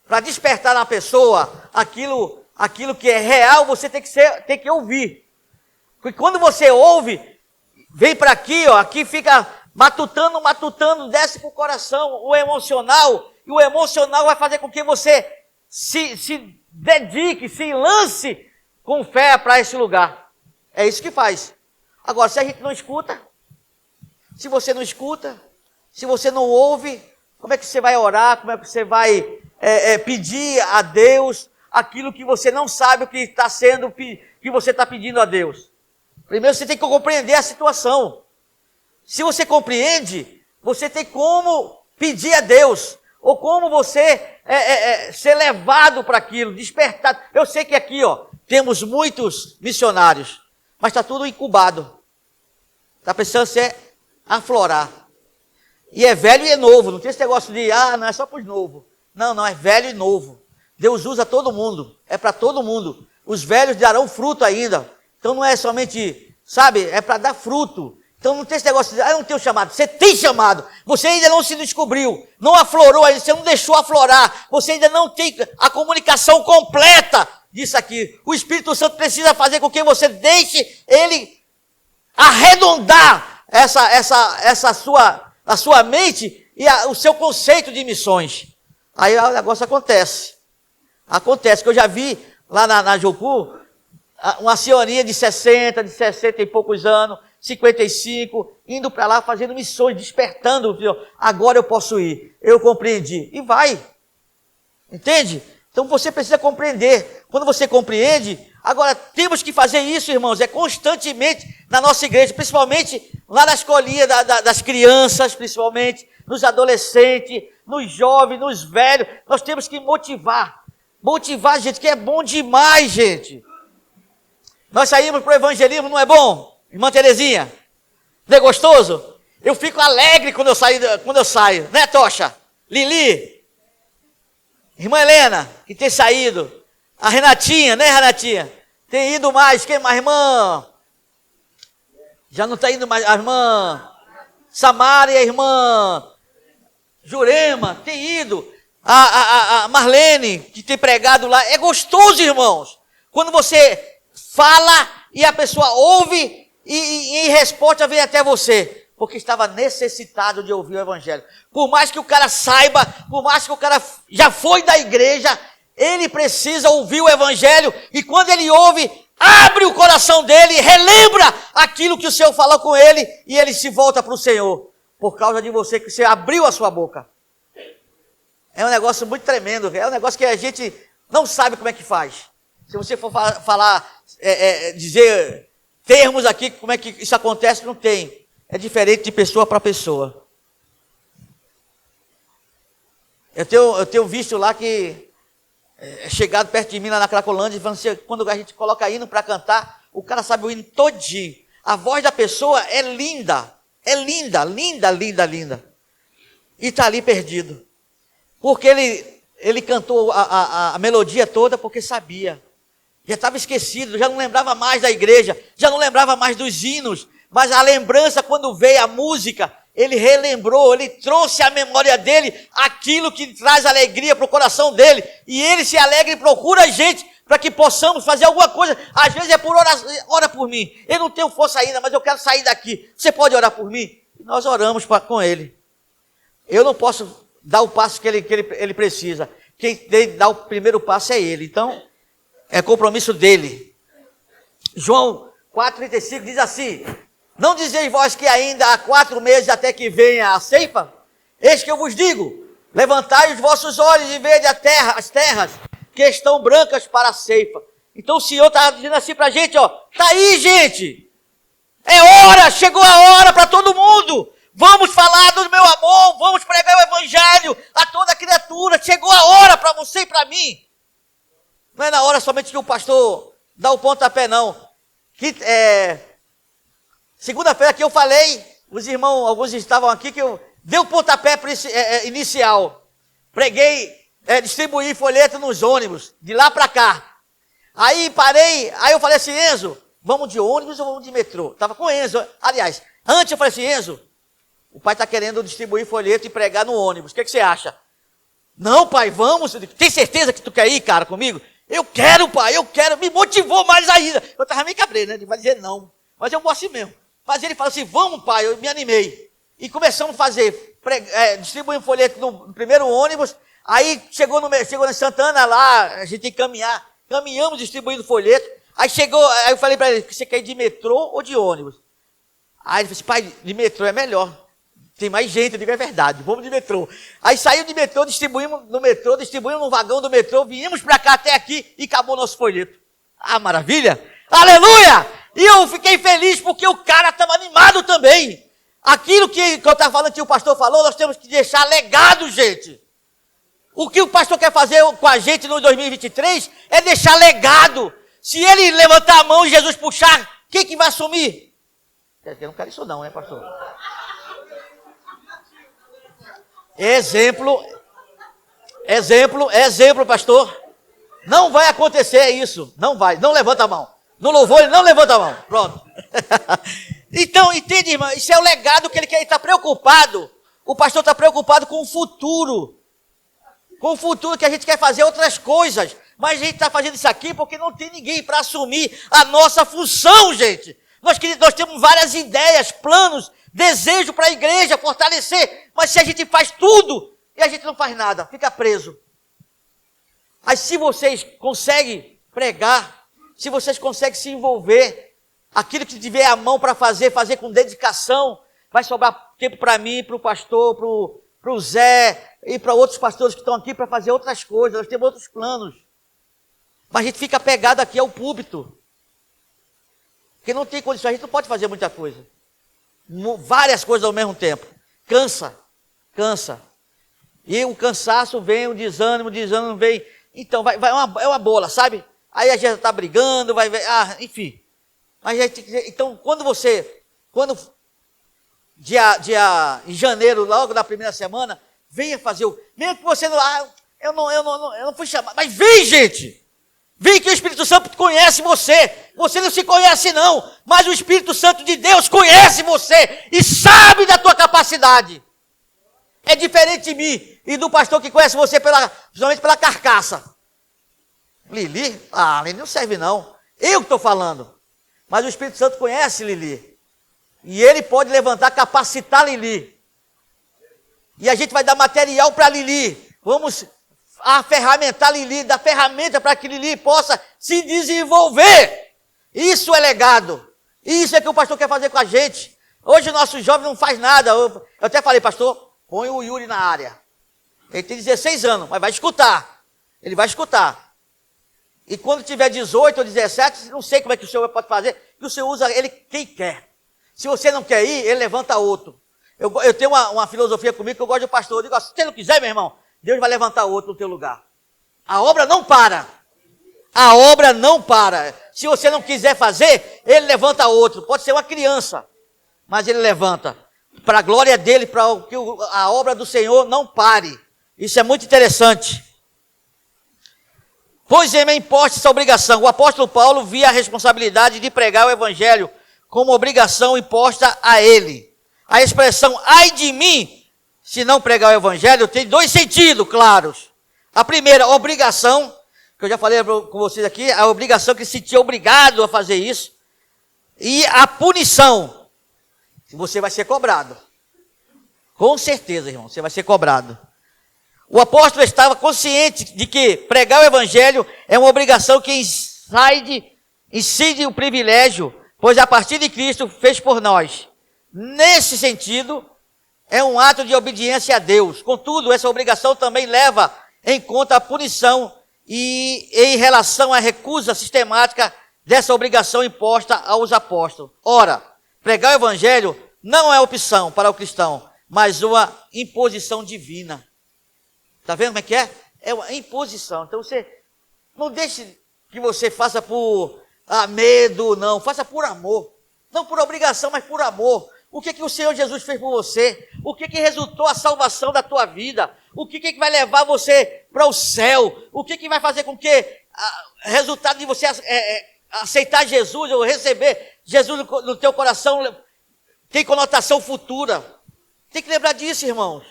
Para despertar na pessoa aquilo que é real, você tem que ouvir. Porque quando você ouve, vem para aqui, aqui fica matutando, desce para o coração, o emocional, e o emocional vai fazer com que você se dedique, se lance com fé para esse lugar. É isso que faz. Agora, se a gente não escuta, se você não escuta, se você não ouve, como é que você vai orar? Como é que você vai pedir a Deus aquilo que você não sabe o que está sendo, que você está pedindo a Deus? Primeiro você tem que compreender a situação. Se você compreende, você tem como pedir a Deus, ou como você ser levado para aquilo, despertado. Eu sei que aqui, temos muitos missionários, mas está tudo incubado. Está precisando ser aflorar. E é velho e é novo. Não tem esse negócio de, não é só para os novos. Não, é velho e novo. Deus usa todo mundo. É para todo mundo. Os velhos darão fruto ainda. Então não é somente, sabe, é para dar fruto. Então não tem esse negócio de, eu não tenho chamado. Você tem chamado. Você ainda não se descobriu. Não aflorou ainda. Você não deixou aflorar. Você ainda não tem a comunicação completa disso aqui. O Espírito Santo precisa fazer com que você deixe ele arredondar a sua mente e o seu conceito de missões. Aí o negócio acontece. Acontece, que eu já vi lá na Jocu, uma senhorinha de 60 e poucos anos, 55, indo para lá fazendo missões, despertando. Agora eu posso ir, eu compreendi. E vai. Entende? Então você precisa compreender. Quando você compreende, Agora, temos que fazer isso, irmãos, constantemente na nossa igreja, principalmente lá na escolinha das crianças, principalmente nos adolescentes, nos jovens, nos velhos. Nós temos que motivar, gente, que é bom demais, gente. Nós saímos para o evangelismo, não é bom? Irmã Terezinha, não é gostoso? Eu fico alegre quando eu saio, né, Tocha? Lili, irmã Helena, que tem saído. A Renatinha, né, Renatinha? Tem ido mais. Quem mais, irmã? Já não está indo mais. A irmã Samara e a irmã Jurema tem ido. A Marlene, que tem pregado lá. É gostoso, irmãos. Quando você fala e a pessoa ouve e em resposta vem até você. Porque estava necessitado de ouvir o evangelho. Por mais que o cara saiba, por mais que o cara já foi da igreja, ele precisa ouvir o evangelho, e quando ele ouve, abre o coração dele, relembra aquilo que o Senhor falou com ele, e ele se volta para o Senhor, por causa de você, que você abriu a sua boca. É um negócio muito tremendo, é um negócio que a gente não sabe como é que faz. Se você for falar, dizer termos aqui, como é que isso acontece, não tem. É diferente de pessoa para pessoa. Eu tenho visto lá que chegado perto de mim lá na Cracolândia, quando a gente coloca hino para cantar, o cara sabe o hino todinho. A voz da pessoa é linda, linda. E está ali perdido. Porque ele cantou a melodia toda porque sabia. Já estava esquecido, já não lembrava mais da igreja, já não lembrava mais dos hinos. Mas a lembrança, quando veio a música, ele relembrou, ele trouxe à memória dele aquilo que traz alegria para o coração dele. E ele se alegra e procura a gente para que possamos fazer alguma coisa. Às vezes é por oração, ora por mim. Eu não tenho força ainda, mas eu quero sair daqui. Você pode orar por mim? E nós oramos com ele. Eu não posso dar o passo que ele precisa. Quem tem que dar o primeiro passo é ele. Então, é compromisso dele. João 4,35 diz assim: não dizeis vós que ainda há 4 meses até que venha a ceifa? Eis que eu vos digo, levantai os vossos olhos e vede as terras que estão brancas para a ceifa. Então o Senhor está dizendo assim para a gente, está aí, gente. É hora, chegou a hora para todo mundo. Vamos falar do meu amor, vamos pregar o evangelho a toda criatura. Chegou a hora para você e para mim. Não é na hora somente que o pastor dá o pontapé, não. Segunda-feira que eu falei, os irmãos, alguns estavam aqui, que eu dei o pontapé inicial. Preguei, distribuí folheto nos ônibus, de lá para cá. Aí parei, aí eu falei assim, Enzo, vamos de ônibus ou vamos de metrô? Estava com o Enzo, aliás, antes eu falei assim, Enzo, o pai está querendo distribuir folheto e pregar no ônibus, o que você acha? Não, pai, vamos, tem certeza que tu quer ir, cara, comigo? Eu quero, pai, eu quero, me motivou mais ainda. Eu estava meio cabreiro, né, de dizer não, mas eu vou assim mesmo. Mas ele falou assim, vamos, pai, eu me animei. E começamos a fazer, distribuir folheto no primeiro ônibus. Aí chegou em Santana lá, a gente tem que caminhar. Caminhamos distribuindo folheto. Aí eu falei para ele, você quer ir de metrô ou de ônibus? Aí ele falou assim, pai, de metrô é melhor. Tem mais gente, eu digo, é verdade, vamos de metrô. Aí saiu de metrô, distribuímos no vagão do metrô, viemos para cá até aqui e acabou o nosso folheto. Ah, maravilha! Aleluia! E eu fiquei feliz porque o cara estava animado também. Aquilo que eu estava falando, que o pastor falou, nós temos que deixar legado, gente. O que o pastor quer fazer com a gente no 2023 é deixar legado. Se ele levantar a mão e Jesus puxar, quem que vai assumir? Eu não quero isso não, né, pastor? Exemplo, pastor. Não vai acontecer isso. Não vai, não levanta a mão. No louvor ele não levanta a mão. Pronto. Então, entende, irmã? Isso é o legado que ele quer. Ele está preocupado. O pastor está preocupado com o futuro. Com o futuro, que a gente quer fazer outras coisas. Mas a gente está fazendo isso aqui porque não tem ninguém para assumir a nossa função, gente. Nós temos várias ideias, planos, desejo para a igreja, fortalecer. Mas se a gente faz tudo e a gente não faz nada, fica preso. Mas se vocês conseguem pregar, se vocês conseguem se envolver, aquilo que tiver à mão para fazer com dedicação, vai sobrar tempo para mim, para o pastor, para o Zé e para outros pastores que estão aqui para fazer outras coisas. Nós temos outros planos. Mas a gente fica apegado aqui ao púlpito. Porque não tem condições, a gente não pode fazer muita coisa. Várias coisas ao mesmo tempo. Cansa. E o cansaço vem, o desânimo vem. Então, é uma bola, sabe? Aí a gente está brigando, enfim. Mas a gente, então, em janeiro, logo na primeira semana, venha fazer mesmo que você não, eu não fui chamado, mas vem, gente. Vem que o Espírito Santo conhece você. Você não se conhece não, mas o Espírito Santo de Deus conhece você e sabe da tua capacidade. É diferente de mim e do pastor que conhece você principalmente pela carcaça. Lili? Lili não serve não. Eu que estou falando. Mas o Espírito Santo conhece Lili. E ele pode levantar, capacitar Lili. E a gente vai dar material para Lili. Vamos ferramentar Lili, dar ferramenta para que Lili possa se desenvolver. Isso é legado. Isso é que o pastor quer fazer com a gente. Hoje o nosso jovem não faz nada. Eu até falei, pastor, põe o Yuri na área. Ele tem 16 anos, mas vai escutar. Ele vai escutar. E quando tiver 18 ou 17, não sei como é que o senhor pode fazer, que o senhor usa ele quem quer. Se você não quer ir, ele levanta outro. Eu tenho uma filosofia comigo que eu gosto do pastor. Eu digo, se você não quiser, meu irmão, Deus vai levantar outro no teu lugar. A obra não para. A obra não para. Se você não quiser fazer, ele levanta outro. Pode ser uma criança, mas ele levanta. Para a glória dele, para que a obra do Senhor não pare. Isso é muito interessante. Pois me imposta essa obrigação. O apóstolo Paulo via a responsabilidade de pregar o evangelho como obrigação imposta a ele. A expressão, ai de mim, se não pregar o evangelho, tem dois sentidos claros. A primeira, obrigação, que eu já falei com vocês aqui, a obrigação que se sentia obrigado a fazer isso. E a punição, você vai ser cobrado. Com certeza, irmão, você vai ser cobrado. O apóstolo estava consciente de que pregar o evangelho é uma obrigação que incide o privilégio, pois a partir de Cristo fez por nós. Nesse sentido, é um ato de obediência a Deus. Contudo, essa obrigação também leva em conta a punição e em relação à recusa sistemática dessa obrigação imposta aos apóstolos. Ora, pregar o evangelho não é opção para o cristão, mas uma imposição divina. Está vendo como é que é? É uma imposição. Então você não deixe que você faça por medo, não. Faça por amor. Não por obrigação, mas por amor. O que o Senhor Jesus fez por você? O que resultou a salvação da tua vida? O que vai levar você para o céu? O que vai fazer com que resultado de você aceitar Jesus ou receber Jesus no teu coração tem conotação futura? Tem que lembrar disso, irmãos.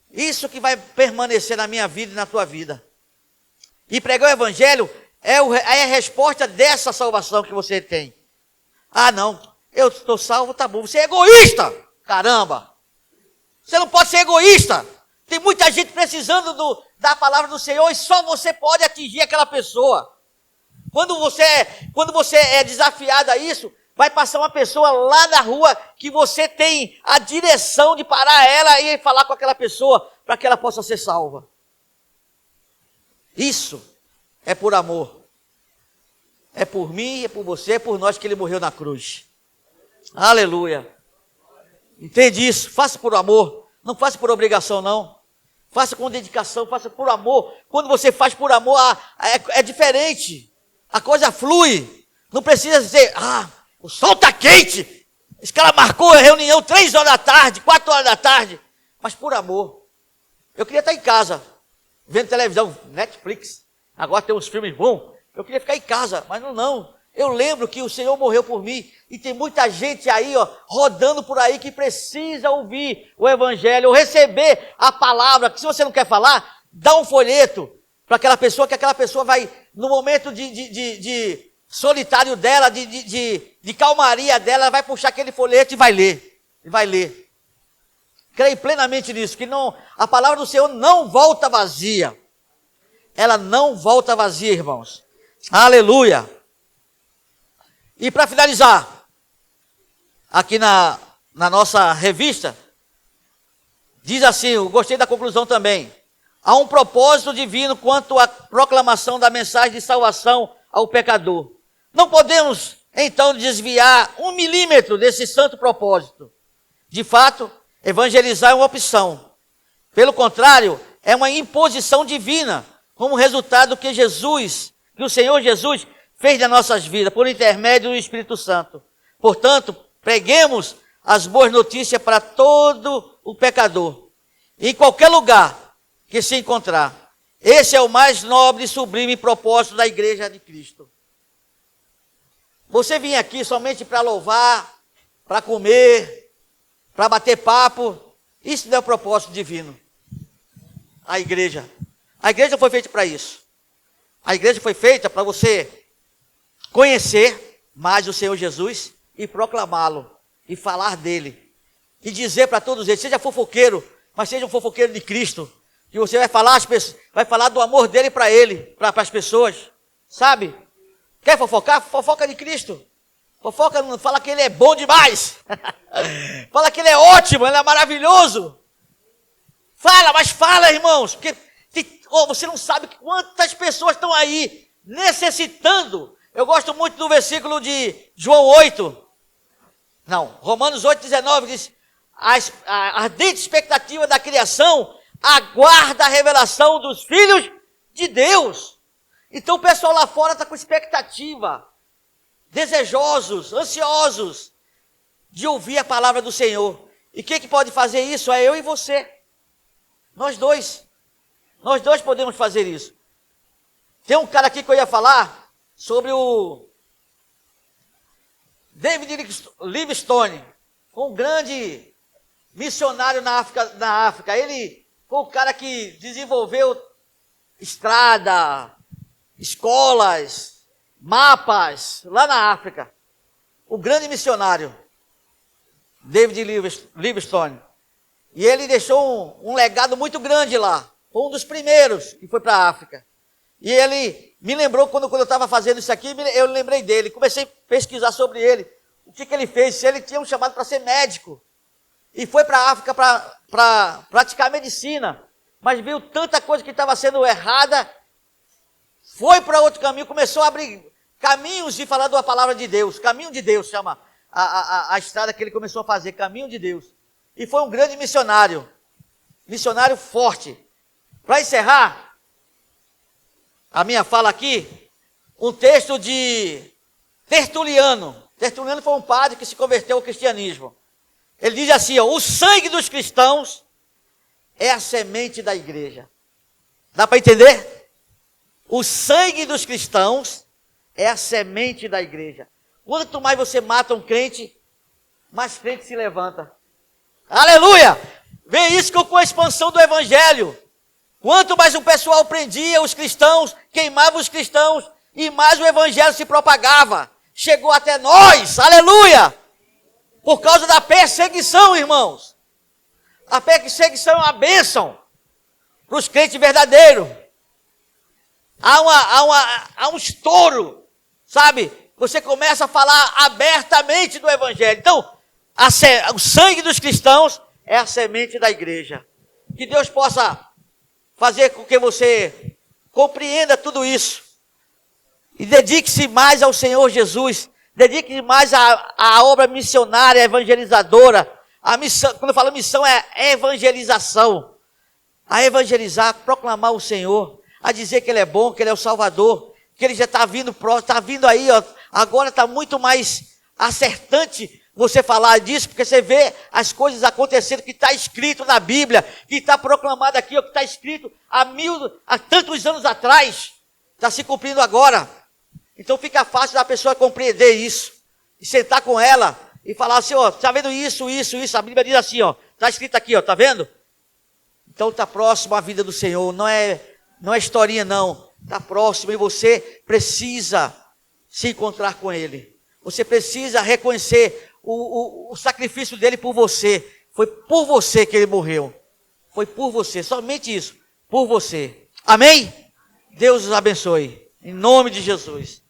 Isso que vai permanecer na minha vida e na tua vida. E pregar o evangelho é a resposta dessa salvação que você tem. Não, eu estou salvo, tá bom. Você é egoísta, caramba. Você não pode ser egoísta. Tem muita gente precisando da palavra do Senhor e só você pode atingir aquela pessoa. Quando você é desafiado a isso, vai passar uma pessoa lá na rua que você tem a direção de parar ela e falar com aquela pessoa para que ela possa ser salva. Isso é por amor. É por mim, é por você, é por nós que ele morreu na cruz. Aleluia. Entende isso? Faça por amor. Não faça por obrigação, não. Faça com dedicação, faça por amor. Quando você faz por amor, é diferente. A coisa flui. Não precisa dizer, o sol está quente. Esse cara marcou a reunião 3 horas da tarde, 4 horas da tarde. Mas por amor. Eu queria estar em casa, vendo televisão, Netflix. Agora tem uns filmes bons. Eu queria ficar em casa, mas não. Eu lembro que o Senhor morreu por mim. E tem muita gente aí, rodando por aí que precisa ouvir o evangelho, ou receber a palavra. Que se você não quer falar, dá um folheto para aquela pessoa, que aquela pessoa vai, no momento de solitário dela, de calmaria dela, vai puxar aquele folheto e vai ler. Creio plenamente nisso, que a palavra do Senhor não volta vazia. Ela não volta vazia, irmãos. Aleluia. E para finalizar, aqui na nossa revista, diz assim, eu gostei da conclusão também. há um propósito divino quanto à proclamação da mensagem de salvação ao pecador. Não podemos, então, desviar 1 milímetro desse santo propósito. De fato, evangelizar é uma opção. Pelo contrário, é uma imposição divina, como resultado do que o Senhor Jesus fez nas nossas vidas, por intermédio do Espírito Santo. Portanto, preguemos as boas notícias para todo o pecador, em qualquer lugar que se encontrar. Esse é o mais nobre e sublime propósito da Igreja de Cristo. Você vinha aqui somente para louvar, para comer, para bater papo. Isso não é o propósito divino. A igreja foi feita para isso. A igreja foi feita para você conhecer mais o Senhor Jesus e proclamá-lo, e falar dele, e dizer para todos eles, seja fofoqueiro, mas seja um fofoqueiro de Cristo, que você vai falar do amor dele para as pessoas, sabe? Quer fofocar? Fofoca de Cristo. Fofoca, fala que ele é bom demais. Fala que ele é ótimo, ele é maravilhoso. Mas fala, irmãos, porque você não sabe quantas pessoas estão aí necessitando. Eu gosto muito do versículo de Romanos 8,19 diz, a ardente expectativa da criação aguarda a revelação dos filhos de Deus. Então o pessoal lá fora está com expectativa, desejosos, ansiosos de ouvir a palavra do Senhor. E quem que pode fazer isso? É eu e você. Nós dois podemos fazer isso. Tem um cara aqui que eu ia falar sobre o David Livingstone, um grande missionário na África. Ele foi o cara que desenvolveu estrada, escolas, mapas, lá na África. O grande missionário, David Livingstone. E ele deixou um legado muito grande lá. Foi um dos primeiros que foi para a África. E ele me lembrou, quando eu estava fazendo isso aqui, eu lembrei dele. Comecei a pesquisar sobre ele. O que ele fez? Se ele tinha um chamado para ser médico. E foi para a África para praticar medicina. Mas viu tanta coisa que estava sendo errada. Foi para outro caminho, começou a abrir caminhos de falar da palavra de Deus. Caminho de Deus chama a estrada que ele começou a fazer, caminho de Deus. E foi um grande missionário forte. Para encerrar a minha fala aqui, um texto de Tertuliano. Tertuliano foi um padre que se converteu ao cristianismo. Ele diz assim, o sangue dos cristãos é a semente da igreja. Dá para entender? O sangue dos cristãos é a semente da igreja. Quanto mais você mata um crente, mais crente se levanta. Aleluia! Vê isso com a expansão do evangelho. Quanto mais o pessoal prendia os cristãos, queimava os cristãos, e mais o evangelho se propagava. Chegou até nós, aleluia! Por causa da perseguição, irmãos. A perseguição é uma bênção para os crentes verdadeiros. Há um estouro, sabe? Você começa a falar abertamente do evangelho. Então, o sangue dos cristãos é a semente da igreja. Que Deus possa fazer com que você compreenda tudo isso. E dedique-se mais ao Senhor Jesus. Dedique-se mais à obra missionária, evangelizadora. A missão, quando eu falo missão, é evangelização. A evangelizar, proclamar o Senhor. A dizer que Ele é bom, que Ele é o Salvador. Que Ele já está vindo próximo, está vindo aí, ó. Agora está muito mais acertante você falar disso, porque você vê as coisas acontecendo que está escrito na Bíblia, que está proclamado aqui, ó, que está escrito há tantos anos atrás, está se cumprindo agora. Então fica fácil da pessoa compreender isso, e sentar com ela, e falar assim, ó, está vendo isso, a Bíblia diz assim, ó, está escrito aqui, ó, está vendo? Então está próximo à vida do Senhor, não é historinha não, está próximo, e você precisa se encontrar com Ele. Você precisa reconhecer o sacrifício dele por você. Foi por você que ele morreu. Foi por você, somente isso. Por você. Amém? Deus os abençoe. Em nome de Jesus.